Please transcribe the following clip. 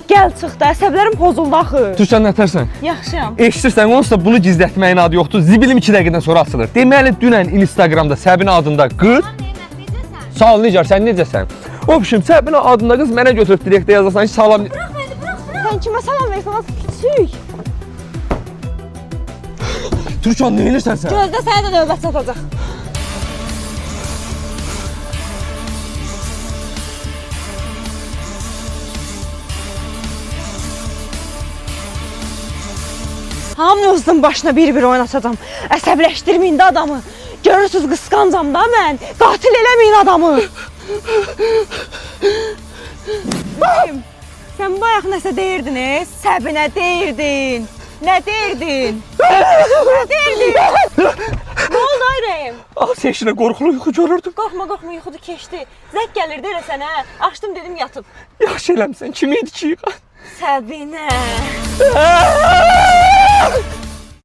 Gəl çıx da, əsəblərim pozuldu axı. Türkan nətərsən? Yaxşıyam. Eşidirsən, onsuz da bunu gizlətməyin adı yoxdur. Zibilim 2 dəqiqədən sonra açılır. Deməli, dünən Instagramda Səbinə adında qız... Sağ ol, Nicar, sən necəsən? Obşim, Səbinə adında qız mənə götürüb direktə yazasan ki, salam... Sən kimə salam versən, az küçük. Türkan, nə edirsən sən? Gözdə sənə də növbət çatacaq. Hamınızın başına bir-bir oynatacağım. Əsəbləşdirməyin də adamı. Görürsünüz, qısqancam da mən. Qatil eləməyin adamı. Sən bayaq nəsə deyirdin, Səbinə deyirdin. Nə deyirdin? Nə deyirdin? Nə oldu Ayrəyim? Az eşinə qorxulu yuxu görürdüm. Qorxma, qorxma, yuxudu keçdi. Zəng gəlirdi elə sənə. Açdım dedim yatıb. Yaxşı eləmsən, kim idi ki? Səbinə.